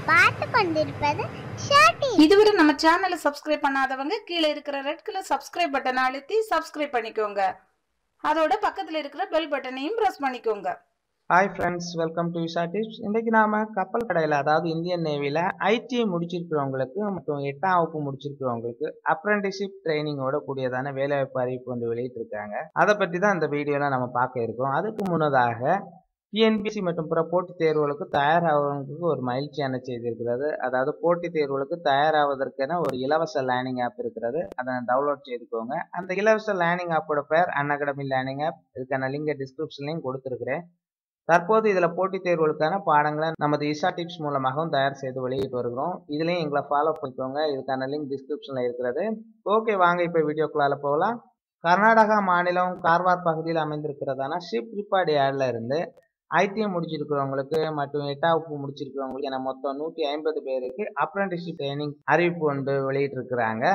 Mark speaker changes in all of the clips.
Speaker 1: பார்த்து கொண்டிருப்பது ஷாட்டி.
Speaker 2: இதுவரை நம்ம சேனலை சப்ஸ்கிரைப் பண்ணாதவங்க கீழே இருக்கிற ரெட் கலர் சப்ஸ்கிரைப் பட்டனை அழுத்தி சப்ஸ்கிரைப் பண்ணிக்கோங்க. அதோட பக்கத்துல இருக்கிற பெல் பட்டனையும் பிரஸ் பண்ணிக்கோங்க.
Speaker 3: Hi friends, welcome to visa tips. இன்றைக்கு நாம கப்பல் கடையில், அதாவது இந்தியன் நேவியில் ஐடிஐ முடிச்சிருக்கிறவங்களுக்கு மற்றும் 8ஆம் வகுப்பு முடிச்சிருக்கிறவங்களுக்கு அப்ரெண்டிஷிப் ட்ரைனிங்கோட கூடியதான வேலைவாய்ப்பு அறிவிப்பு வந்து வெளியிட்டிருக்காங்க. அதை பற்றி தான் இந்த வீடியோவில் நம்ம பார்க்க இருக்கோம். அதுக்கு முன்னதாக டிஎன்பிஎஸ்சி மற்றும் பிற போட்டித் தேர்வுகளுக்கு தயாராகிறவங்களுக்கு ஒரு மகிழ்ச்சியான செய்தி இருக்கிறது. அதாவது போட்டித் தேர்வுகளுக்கு தயாராவதற்கென ஒரு இலவச லேர்னிங் ஆப் இருக்கிறது. அதை டவுன்லோட் செய்துக்கோங்க. அந்த இலவச லேர்னிங் ஆப்போட பேர் அன்அகாடமி லேர்னிங் ஆப். இதுக்கான லிங்கை டிஸ்கிரிப்ஷன்லையும் கொடுத்துருக்கிறேன். தற்போது இதில் போட்டித் தேர்வுகளுக்கான பாடங்களை நமது இசா டிப்ஸ் மூலமாகவும் தயார் செய்து வெளியிட்டு வருகிறோம். இதுலேயும் எங்களை ஃபாலோ பண்ணிக்கோங்க. இதுக்கான லிங்க் டிஸ்கிரிப்ஷனில் இருக்கிறது. ஓகே, வாங்க இப்போ வீடியோக்குள்ளால போகலாம். கர்நாடகா மாநிலம் கார்வார் பகுதியில் அமைந்திருக்கிறதான ஷிப் ரிப்பார்ட் யார்டில் இருந்து ஐடிஐ முடிச்சிருக்கிறவங்களுக்கு மற்றும் 8ஆம் வகுப்பு முடிச்சிருக்கிறவங்களுக்கு என மொத்தம் 150 பேருக்கு அப்ரெண்டிஷிப் ட்ரைனிங் அறிவிப்பு ஒன்று வெளியிட்டிருக்கிறாங்க.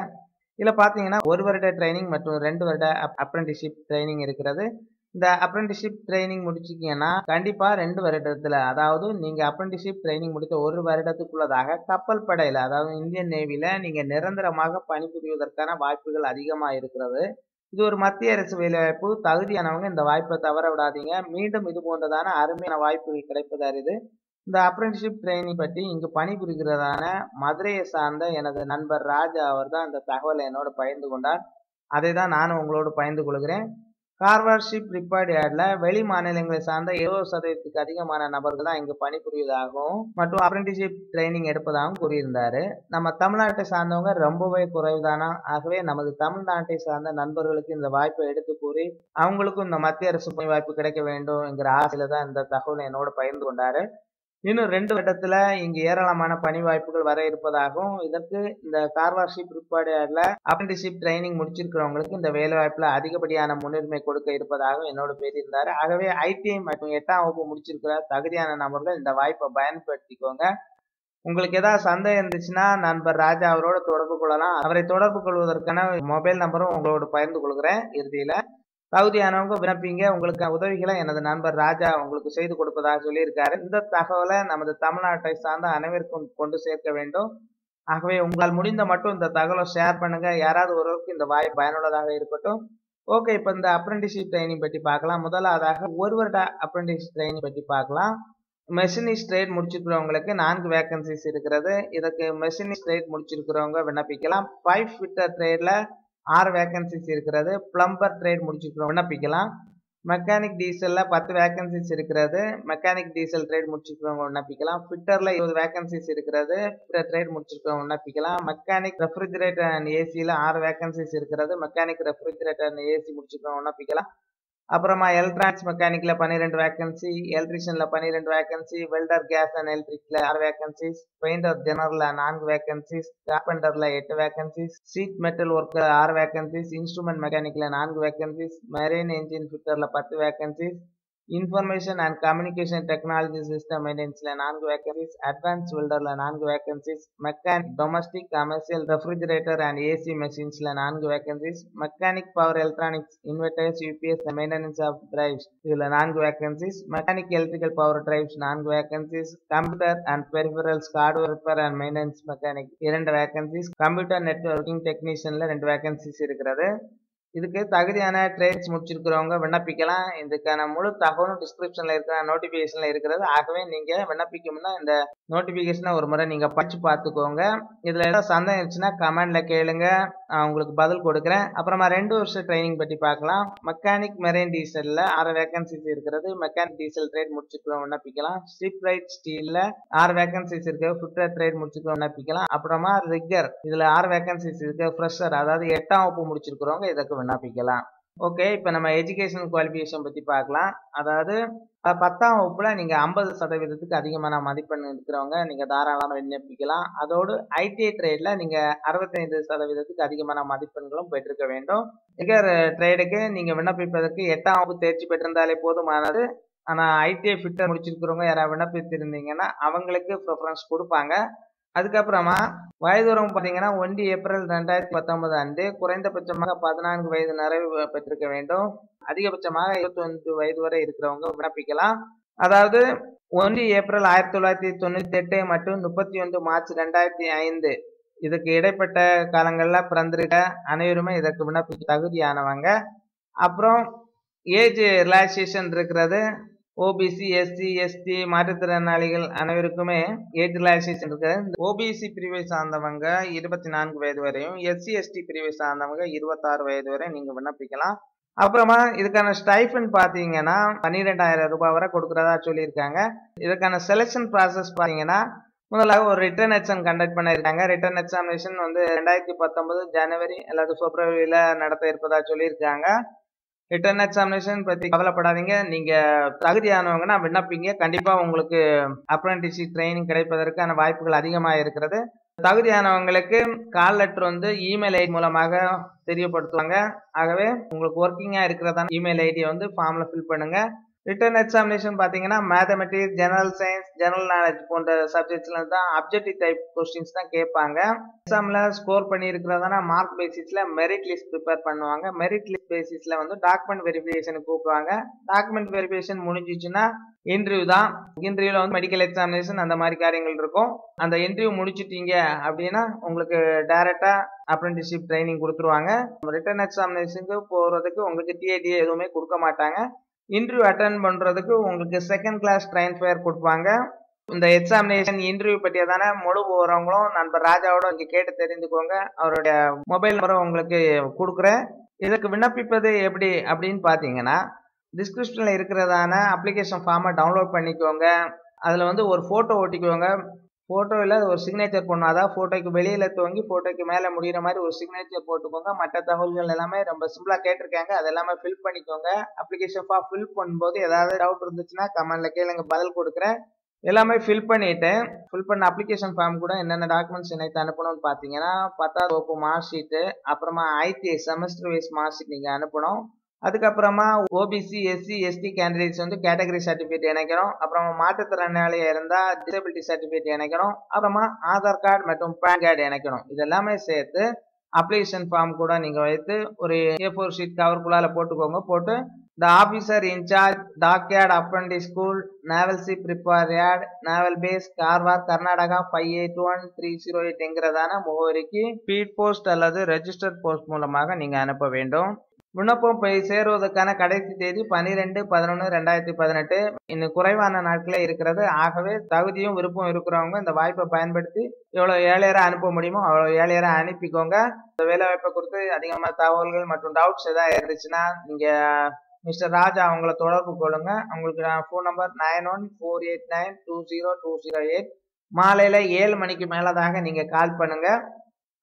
Speaker 3: இதில் பார்த்தீங்கன்னா 1 வருட ட்ரைனிங் மற்றும் 2 வருட அப்ரெண்டிஷிப் ட்ரைனிங் இருக்கிறது. இந்த அப்ரெண்டிஷிப் ட்ரைனிங் முடிச்சிங்கன்னா கண்டிப்பா 2 வருடத்துல, அதாவது நீங்க அப்ரெண்டிஷிப் ட்ரைனிங் முடித்த 1 வருடத்துக்குள்ளதாக கப்பல் படையில, அதாவது இந்தியன் நேவில நீங்க நிரந்தரமாக பணிபுரிவதற்கான வாய்ப்புகள் அதிகமா இருக்கிறது. இது ஒரு மத்திய அரசு வேலைவாய்ப்பு. தகுதியானவங்க இந்த வாய்ப்பை தவற விடாதீங்க. மீண்டும் இது போன்றதான அருமையான வாய்ப்புகள் கிடைப்பது அரிது. இந்த அப்ரெண்டிஷிப் ட்ரைனிங் பற்றி இங்கு பணிபுரிகிறதான மதுரையை சார்ந்த எனது நண்பர் ராஜா அவர் தான் இந்த தகவலை என்னோட பகிர்ந்து கொண்டார். அதை தான் நானும் உங்களோடு பகிர்ந்து கொள்கிறேன். கார்வார் ஷிப் ரிப்பார்ட் யார்டில் வெளி மாநிலங்களை சார்ந்த 70% அதிகமான நபர்கள் தான் இங்கு பணிபுரிவதாகவும் மற்றும் அப்ரெண்டிஷிப் ட்ரைனிங் எடுப்பதாகவும் கூறியிருந்தாரு. நம்ம தமிழ்நாட்டை சார்ந்தவங்க ரொம்பவே குறைவுதானா. ஆகவே நமது தமிழ்நாட்டை சார்ந்த நண்பர்களுக்கு இந்த வாய்ப்பை எடுத்து கூறி அவங்களுக்கும் இந்த மத்திய அரசு பணி வாய்ப்பு கிடைக்க வேண்டும் என்கிற ஆசையில தான் இந்த தகவலை என்னோட பகிர்ந்து கொண்டாரு. இன்னும் 2 வருடத்துல இங்கு ஏராளமான பணி வாய்ப்புகள் வர இருப்பதாகவும், இதற்கு இந்த கார்வார் ஷிப் ரிப்பார்ட் யார்டில் அப்ரெண்டிஷிப் ட்ரைனிங் முடிச்சிருக்கிறவங்களுக்கு இந்த வேலை வாய்ப்புல அதிகப்படியான முன்னுரிமை கொடுக்க இருப்பதாகவும் என்னோட பேசியிருந்தாரு. ஆகவே ஐடிஐ மற்றும் 8ஆம் வகுப்பு முடிச்சிருக்கிற தகுதியான நபர்கள் இந்த வாய்ப்பை பயன்படுத்திக்கோங்க. உங்களுக்கு ஏதாவது சந்தேகம் இருந்துச்சுன்னா நண்பர் ராஜா அவரோட தொடர்பு கொள்ளலாம். அவரை தொடர்பு கொள்வதற்கான மொபைல் நம்பரும் உங்களோட பகிர்ந்து கொள்கிறேன். இறுதியில தகுதியானவங்க விண்ணப்பிங்க. உங்களுக்கு உதவிகளை எனது நண்பர் ராஜா உங்களுக்கு செய்து கொடுப்பதாக சொல்லியிருக்காரு. இந்த தகவலை நமது தமிழ்நாட்டை சார்ந்த அனைவருக்கும் கொண்டு சேர்க்க வேண்டும். ஆகவே உங்களால் முடிந்த மட்டும் இந்த தகவலை ஷேர் பண்ணுங்க. யாராவது ஒருவருக்கு இந்த வாய்ப்பு பயனுள்ளதாக இருக்கட்டும். ஓகே, இப்போ இந்த அப்ரெண்டிஷிப் ட்ரைனிங் பற்றி பார்க்கலாம். முதலாவதாக 1 வருட அப்ரெண்டிஷிப் ட்ரைனிங் பற்றி பார்க்கலாம். மெஷினிஸ்ட் ட்ரேட் முடிச்சிருக்கிறவங்களுக்கு 4 வேகன்சிஸ் இருக்கிறது. இதற்கு மெஷினிஸ்ட் ட்ரேட் முடிச்சிருக்கிறவங்க விண்ணப்பிக்கலாம். பைப் ஃபிட்டர் ட்ரேட்ல 6 வேகன்சிஸ் இருக்கிறது. பிளம்பர் ட்ரேட் முடிச்சிருக்கிறோம் விண்ணப்பிக்கலாம். மெக்கானிக் டீசல்ல 10 வேகன்சிஸ் இருக்கிறது. மெக்கானிக் டீசல் ட்ரேட் முடிச்சிருக்கிறவங்க விண்ணப்பிக்கலாம். ஃபிட்டர்ல 20 வேகன்சிஸ் இருக்கிறது. ஃபிட்டர் ட்ரேட் முடிச்சிருக்கிறவங்க விண்ணப்பிக்கலாம். மெக்கானிக் ரெஃப்ரிஜரேட்டர் அண்ட் ஏசியில 6 வேகன்சிஸ் இருக்கிறது. மெக்கானிக் ரெஃப்ரிஜரேட்டர் அண்ட் ஏசி முடிச்சிருக்கிறவங்க விண்ணப்பிக்கலாம். அப்புறமா எலக்ட்ரானிக்ஸ் மெக்கானிக்ல 12 வேகன்சி, எலக்ட்ரிஷியன்ல 12 வேகன்சி, வெல்டர் கேஸ் அண்ட் எலக்ட்ரிக்ல 6 வேகன்சிஸ், பெயிண்டர் ஜெனரல்ல 4 வேகன்சிஸ், கார்பெண்டர்ல 8 vacancies, sheet metal worker 6 vacancies, instrument மெக்கானிக்ல 4 வேகன்சிஸ், மெரைன் என்ஜின் ஃபிட்டர்ல 10 vacancies, information and communication technology system மெயின்டெனன்ஸ்ல 4 வேகன்சிஸ், அட்வான்ஸ் வெல்டர்ல 4 vacancies, mechanic domestic commercial refrigerator and AC மெஷின்ஸ்ல 4 vacancies, mechanic power electronics inverters UPS maintenance of drives இதுல 4 vacancies, mechanic electrical power drives 4 vacancies, computer and peripherals hardware repair and maintenance mechanic 2 vacancies, computer networking டெக்னீஷியன்ல 2 vacancies இருக்கிறது. இதுக்கு தகுதியான trades முடிச்சிருக்கிறவங்க விண்ணப்பிக்கலாம். இதுக்கான முழு தகவலும் டிஸ்கிரிப்ஷன்ல இருக்கிற நோட்டிபிகேஷன்ல இருக்கிறது. ஆகவே நீங்க விண்ணப்பிக்கும்னா இந்த நோட்டிபிகேஷனை ஒரு முறை நீங்க படிச்சு பார்த்துக்கோங்க. இதுல ஏதாவது சந்தேகம் இருந்துச்சுன்னா கமெண்ட்ல கேளுங்க, நான் உங்களுக்கு பதில் கொடுக்குறேன். அப்புறமா 2 வருஷ ட்ரைனிங் பற்றி பார்க்கலாம். மெக்கானிக் மெரைன் டீசல்ல 6 வேகன்சிஸ் இருக்கிறது. மெக்கானிக் டீசல் ட்ரேட் முடிச்சிருக்கிறவங்க விண்ணப்பிக்கலாம். ஷிப் ரைட் ஸ்டீல்ல 6 வேகன்சிஸ் இருக்கு. ஃபிட்டர் ட்ரேட் முடிச்சிருக்கிறவங்க விண்ணப்பிக்கலாம். அப்புறமா ரிக்கர் இதுல 6 வேகன்சிஸ் இருக்கு. ஃப்ரெஷர், அதாவது 8ஆம் வகுப்பு முடிச்சிருக்கிறவங்க இதற்கு விண்ணப்பிக்கலாம். ஓகே, இப்போ நம்ம எஜுகேஷன் குவாலிஃபிகேஷன் பற்றி பார்க்கலாம். அதாவது 10ஆம் வகுப்புல நீங்க 50% அதிகமான மதிப்பெண் இருக்கிறவங்க நீங்க தாராளமாக விண்ணப்பிக்கலாம். அதோடு ஐடிஐ ட்ரேட்ல நீங்க 65% அதிகமான மதிப்பெண்களும் பெற்றிருக்க வேண்டும். நிகர் ட்ரேடுக்கு நீங்க விண்ணப்பிப்பதற்கு 8ஆம் வகுப்பு தேர்ச்சி பெற்றிருந்தாலே போதுமானது. ஆனா ஐடிஐ ஃபிட்டர் முடிச்சிருக்கிறவங்க யாராவது விண்ணப்பித்திருந்தீங்கன்னா அவங்களுக்கு ப்ரிஃபரன்ஸ் கொடுப்பாங்க. அதுக்கப்புறமா வயது வரம்பு பார்த்தீங்கன்னா 1 ஏப்ரல் 2019 அன்று குறைந்தபட்சமாக 14 வயது நிறைவு பெற்றிருக்க வேண்டும். அதிகபட்சமாக 21 வயது வரை இருக்கிறவங்க விண்ணப்பிக்கலாம். அதாவது 1 ஏப்ரல் 1998 மற்றும் 31 மார்ச் 2005 இதுக்கு இடைப்பட்ட காலங்கள்ல பிறந்திருக்க அனைவருமே இதற்கு விண்ணப்பிக்க தகுதியானவங்க. அப்புறம் ஏஜ் ரிலாக்சேஷன் இருக்கிறது. ஓபிசி, எஸ்சி, எஸ்டி மாற்றுத்திறனாளிகள் அனைவருக்குமே ஏஜ் ரிலாக்சேஷன் இருக்கிறது. ஓபிசி பிரிவை சார்ந்தவங்க 24 வயது வரையும், எஸ்சி எஸ்டி பிரிவை சார்ந்தவங்க 26 வயது வரை நீங்க விண்ணப்பிக்கலாம். அப்புறமா இதுக்கான ஸ்டைஃபன் பாத்தீங்கன்னா 12,000 ரூபாய் வரை கொடுக்கறதா சொல்லியிருக்காங்க. இதுக்கான செலெக்ஷன் ப்ராசஸ் பாத்தீங்கன்னா முதலாக ஒரு ரிட்டன் எக்ஸாம் கண்டக்ட் பண்ணியிருக்காங்க. ரிட்டன் எக்ஸாமினேஷன் 2019 ஜனவரி அல்லது பிப்ரவரியில நடத்த இருப்பதா சொல்லியிருக்காங்க. ரிட்டன் எக்ஸாமினேஷன் பத்தி கவலைப்படாதீங்க. நீங்க தகுதியானவங்கன்னா விண்ணப்பிங்க. கண்டிப்பா உங்களுக்கு அப்ரெண்டிஸ்ஷிப் ட்ரைனிங் கிடைப்பதற்கான வாய்ப்புகள் அதிகமாக இருக்கிறது. தகுதியானவங்களுக்கு கால் லெட்டர் இமெயில் ஐடி மூலமாக தெரியப்படுத்துவாங்க. ஆகவே உங்களுக்கு ஒர்க்கிங்கா இருக்கிறதான இமெயில் ஐடியை ஃபார்ம்ல ஃபில் பண்ணுங்க. ரிட்டன் எக்ஸாமினேஷன் பாத்தீங்கன்னா mathematics, general science, general knowledge போன்ற சப்ஜெக்ட்ஸ்ல தான் அப்ஜெக்டிவ் டைப் கொஸ்டின்ஸ் தான் கேட்பாங்க. எக்ஸாம்ல ஸ்கோர் பண்ணி இருக்கிறதான மார்க் பேசிஸ்ல மெரிட் லிஸ்ட் ப்ரிப்பேர் பண்ணுவாங்க. மெரிட் லிஸ்ட் பேசிஸ்ல டாக்குமெண்ட் வெரிஃபிகேஷன் கூப்பிடுவாங்க. டாக்குமெண்ட் வெரிஃபிகேஷன் முடிஞ்சிச்சுன்னா இன்டர்வியூ தான். இன்டர்வியூல மெடிக்கல் எக்ஸாமினேஷன் அந்த மாதிரி காரியங்கள் இருக்கும். அந்த இன்டர்வியூ முடிச்சிட்டீங்க அப்படின்னா உங்களுக்கு டைரக்டா அப்ரெண்டிஸ்ஷிப் ட்ரைனிங் கொடுத்துருவாங்க. ரிட்டன் எக்ஸாமினேஷனுக்கு போறதுக்கு உங்களுக்கு டிஏடிஏ எதுவுமே கொடுக்க மாட்டாங்க. இன்டர்வியூ அட்டென்ட் பண்றதுக்கு உங்களுக்கு செகண்ட் கிளாஸ் ட்ரான்ஸ்ஃபர் கொடுப்பாங்க. இந்த எக்ஸாமினேஷன் இன்டர்வியூ பற்றியதான முழு விவரங்களும் நண்பர் ராஜாவோட இங்க கேட்டு தெரிந்துக்கோங்க. அவருடைய மொபைல் நம்பரை உங்களுக்கு கொடுக்குறேன். இதுக்கு விண்ணப்பிப்பது எப்படி அப்படின்னு பாத்தீங்கன்னா டிஸ்கிரிப்ஷன்ல இருக்கிறதான அப்ளிகேஷன் ஃபார்மை டவுன்லோட் பண்ணிக்கோங்க. அதுல ஒரு போட்டோ ஒட்டிக்கோங்க. போட்டோவில் ஒரு சிக்னேச்சர் பண்ணணும். அதாவது போட்டோக்கு வெளியில துவங்கி போட்டோக்கு மேல முடிகிற மாதிரி ஒரு சிக்னேச்சர் போட்டுக்கோங்க. மற்ற தகவல்கள் எல்லாமே ரொம்ப சிம்பிளா கேட்டிருக்காங்க. அது எல்லாமே ஃபில் பண்ணிக்கோங்க. அப்ளிகேஷன் ஃபார்ம் ஃபில் பண்ணும்போது ஏதாவது டவுட் இருந்துச்சுன்னா கமெண்ட்ல கேளுங்க, பதில் கொடுக்குறேன். எல்லாமே ஃபில் பண்ணிட்டேன். ஃபில் பண்ண அப்ளிகேஷன் ஃபார்ம் கூட என்னென்ன டாக்குமெண்ட்ஸ் இணைத்து அனுப்பணும்னு பார்த்தீங்கன்னா 10ஆம் வகுப்பு மார்க் ஷீட்டு, அப்புறமா ITI semester wise mark sheet நீங்க அனுப்பணும். அதுக்கப்புறமா OBC, SC, ST candidates category certificate இணைக்கணும். அப்புறமா மாற்றுத்திறனாளியா இருந்தா டிசபிலிட்டி சர்டிபிகேட் இணைக்கணும். அப்புறமா ஆதார் கார்டு மற்றும் பேன் கார்டு இணைக்கணும். இதெல்லாமே சேர்த்து அப்ளிகேஷன் ஃபார்ம் கூட நீங்க வைத்து ஒரு A4 ஷீட் கவருக்குள்ளால போட்டுக்கோங்க. போட்டு the officer in-charge dockyard apprentice school naval ship repair yard naval base Karwar Karnataka 581308 என்கிறதான முகவரிக்கு ஸ்பீட் போஸ்ட் அல்லது ரெஜிஸ்டர்ட் போஸ்ட் மூலமாக நீங்க அனுப்ப வேண்டும். விண்ணப்பம் போய் சேருவதற்கான கடைசி தேதி 12/11/2018. இன்னும் குறைவான நாட்களே இருக்கிறது. ஆகவே தகுதியும் விருப்பம் இருக்கிறவங்க இந்த வாய்ப்பை பயன்படுத்தி எவ்வளவு ஏழையரா அனுப்ப முடியுமோ அவ்வளவு ஏழையரா அனுப்பிக்கோங்க. இந்த வேலை வாய்ப்பை குறித்து அதிகமான தகவல்கள் மற்றும் டவுட்ஸ் ஏதாவது இருந்துச்சுன்னா நீங்க மிஸ்டர் ராஜா அவங்கள தொடர்பு கொள்ளுங்க. அவங்களுக்கு ஃபோன் நம்பர் 9148920208. மாலையில 7 மணிக்கு மேலதாக நீங்க கால் பண்ணுங்க.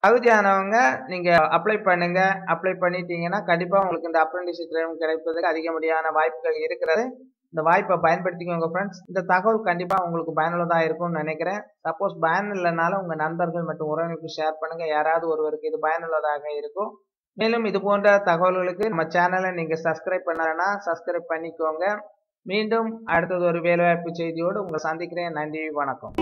Speaker 3: தகுதியானவங்க நீங்க அப்ளை பண்ணுங்க. அப்ளை பண்ணிட்டீங்கன்னா கண்டிப்பா உங்களுக்கு இந்த அப்ரெண்டிஸ்ஷிப் ட்ரைனிங் கிடைப்பதற்கு அதிகப்படியான வாய்ப்புகள் இருக்கிறது. இந்த வாய்ப்பை பயன்படுத்திக்கோங்க ஃப்ரெண்ட்ஸ். இந்த தகவல் கண்டிப்பா உங்களுக்கு பயனுள்ளதா இருக்கும்னு நினைக்கிறேன். சப்போஸ் பயன் இல்லைனாலும் உங்க நண்பர்கள் மற்றும் உறவினருக்கு ஷேர் பண்ணுங்க. யாராவது ஒருவருக்கு இது பயனுள்ளதாக இருக்கும். மேலும் இது போன்ற தகவல்களுக்கு நம்ம சேனலை நீங்க சப்ஸ்கிரைப் பண்ணலன்னா சப்ஸ்கிரைப் பண்ணிக்கோங்க. மீண்டும் அடுத்தது ஒரு வேலைவாய்ப்பு செய்தியோடு உங்களை சந்திக்கிறேன். நன்றி, வணக்கம்.